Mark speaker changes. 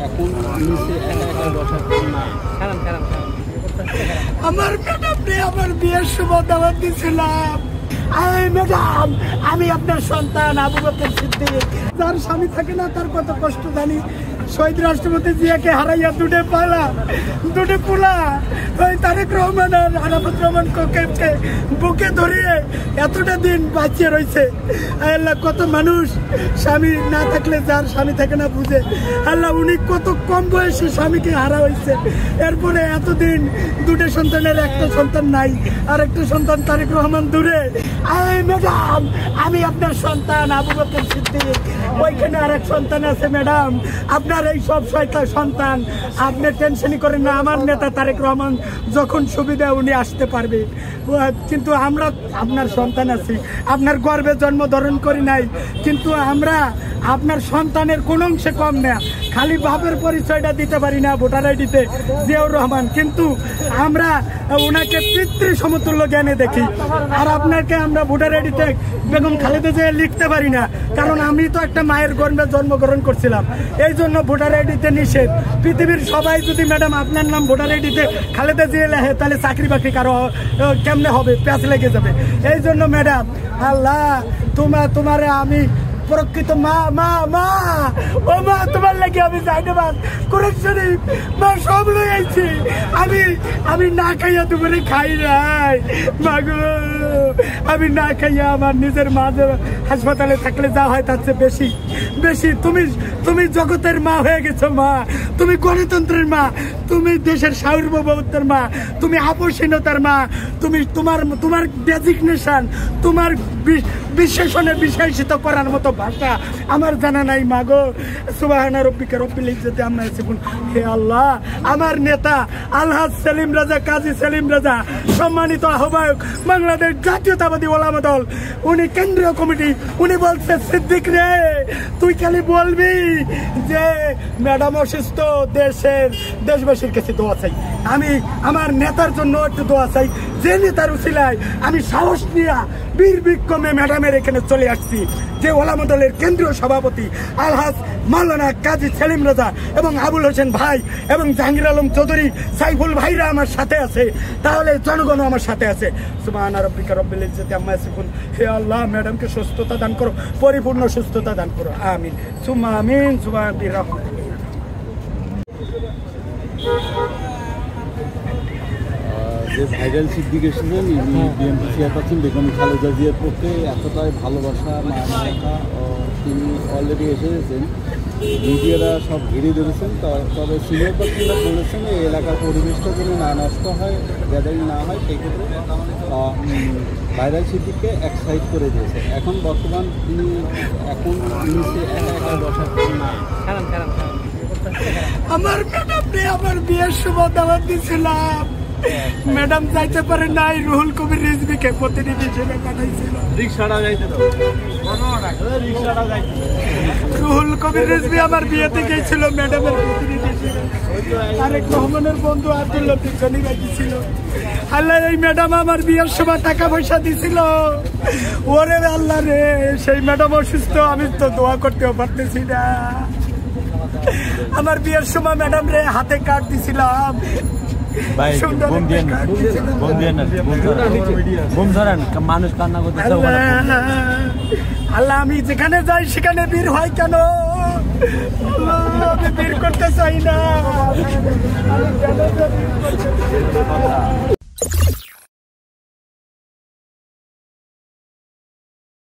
Speaker 1: এখন নিচে একা একা বসার না।
Speaker 2: আমার ম্যাডামকে আমার বিয়ের শুভ দাওয়াত দিয়েছিলাম। ম্যাডাম, আমি আপনার সন্তান আবু বকর সিদ্দিক, যার স্বামী থাকে না তার কত কষ্ট জানি। শহীদ রাষ্ট্রপতি জিয়াকে হারাইয়া দুটে পোলা ওই তারেক রহমান আর আরাফাত রহমান কোকেবকে বুকে ধরিয়ে এতটা দিন বাঁচিয়ে রয়েছে। আল্লাহ, কত মানুষ স্বামী না থাকলে যার স্বামী থাকে না বুঝে। আল্লাহ, উনি কত কম বয়সে স্বামীকে হারা হয়েছে। এরপরে এতদিন দুটো সন্তানের একটা সন্তান নাই, আর একটা সন্তান তারেক রহমান দূরে। ম্যাডাম, আমি আপনার সন্তান আবু বকর সিদ্দিক, ওইখানে আরেক সন্তান আছে। ম্যাডাম, আপনার এই সব সন্তান আপনি টেনশনই করেন না। আমার নেতা তারেক রহমান যখন সুবিধা উনি আসতে পারবে, কিন্তু আমরা আপনার সন্তান আছি, আপনার গর্ভে জন্মধারণ করি নাই, কিন্তু আমরা আপনার সন্তানের কোন অংশে কম না। খালি বাপের পরিচয়টা দিতে পারি না ভোটার আইডিতে জিয়াউর রহমান, কিন্তু আমরা ওনাকে পিতৃ সমতুল্য জ্ঞানে দেখি। আর আপনাকে আমরা ভোটার আইডিতে বেগম খালেদা জিয়া লিখতে পারি না, কারণ আমি তো একটা মায়ের গর্ভে জন্মগ্রহণ করছিলাম। এই জন্য ভোটার আইডিতে নিষেধ। পৃথিবীর সবাই যদি ম্যাডাম আপনার নাম ভোটার আইডিতে খালেদা জিয়া লেখে, তাহলে চাকরি বাকরি কারো কেমনে হবে, প্যাঁচ লেগে যাবে। এই জন্য ম্যাডাম, আল্লাহ তোমারে আমি প্রকৃত মা মা মা ও মা, তোমার লাগে আমি ধন্যবাদ কোরআন শরীফ মা সব লই আইছি। আমি না খাইয়া তোমারে খাই নাই মাগো, আমি না খাইয়া আমার নিজের মা হাসপাতালে থাকলে যা হয় তার চেয়ে বেশি বেশি তুমি জগতের মা হয়ে গেছো। মা, তুমি গণতন্ত্রের মা, তুমি দেশের সার্বভৌমত্বের মা, তুমি আপসীনতার মা, তুমি তোমার ডেজিগনেশন, তোমার বিশেষণে বিশেষিত করার মতো ভাষা আমার জানা নাই মাগো। সুবহানা রাব্বিকা রব্বিল ইজ্জাতি আম্মা ইয়াসিফুন। হে আল্লাহ, আমার নেতা আলহাজ সেলিম রাজা, কাজী সেলিম রাজা, সম্মানিত আহ্বায়ক বাংলাদেশ জাতীয়তাবাদী ওলামা দল, উনি কেন্দ্রীয় কমিটি, উনি বলছে সিদ্দিক রে, তুই খালি বলবি যে ম্যাডাম অসুস্থ, দেশবাসীর কাছে দোয়া চাই। আমি আমার নেতার জন্য একটু দোয়া চাই, যে নেতার উসিলায় আমি সাহস নিয়ে বীর বিক্রমে ম্যাডামের এখানে চলে আসছি। যে ওলামা দলের কেন্দ্রীয় সভাপতি আলহাজ মাওলানা কাজী সেলিম রাজা এবং আবুল হোসেন ভাই এবং জাহাঙ্গীর আলম চৌধুরী, সাইফুল ভাইরা আমার সাথে আছে, তাহলে জনগণ আমার সাথে আছে। সুবহানা রাব্বিকা রব্বিল ইজ্জাতি আম্মা ইয়াসিফুন। হে আল্লাহ, ম্যাডামকে সুস্থতা দান করো, পরিপূর্ণ সুস্থতা দান করো, আমিন সুম্মা আমিন। সুবহান রাব্বিকা।
Speaker 1: যে ভাইরাল সিদ্দিক এসেছেন, বিএনপি চেয়ারপারসন বেগম খালেদা জিয়ার পক্ষে এতটাই ভালোবাসা মানবতা, তিনি অলরেডি এসেছেন, মিডিয়ারা সব ঘিরে ধরেছেন। তবে সিনিয়র পার্সনরা বলেছেন এই এলাকার পরিবেশটা যেন না নষ্ট হয়, গ্যাদারিং না হয়, সেই ক্ষেত্রে ভাইরাল সিদ্দিককে এক সাইড করে দিয়েছে। এখন বর্তমান তিনি এখন নিচে একা একা বসার না।
Speaker 2: আমার ম্যাডামকে আমার বিয়ের শুভ দাওয়াত দিয়েছিলাম, ম্যাডাম যাইতে পারে নাই, রুহুল কবির রিজভিকে প্রতিনিধি হিসেবে পাঠাইছিল। রুহুল কবির রিজভি আমার বিয়েতে গিয়েছিল ম্যাডামের প্রতিনিধি হিসেবে। তারেক রহমানের বন্ধু আব্দুল লতিফ জনিরা ছিল। আল্লাহ, এই ম্যাডাম আমার বিয়ের সময় টাকা পয়সা দিছিল। ওরে আল্লাহ রে, সেই ম্যাডাম অসুস্থ, আমি তো দোয়া করতেও পারতেছি না। আমার বিয়ের সময় ম্যাডাম রে হাতে কার্ড দিছিলাম। আল্লাহ, আমি যেখানে যাই সেখানে বীর হয় কেন? আমি বীর করতে চাই না।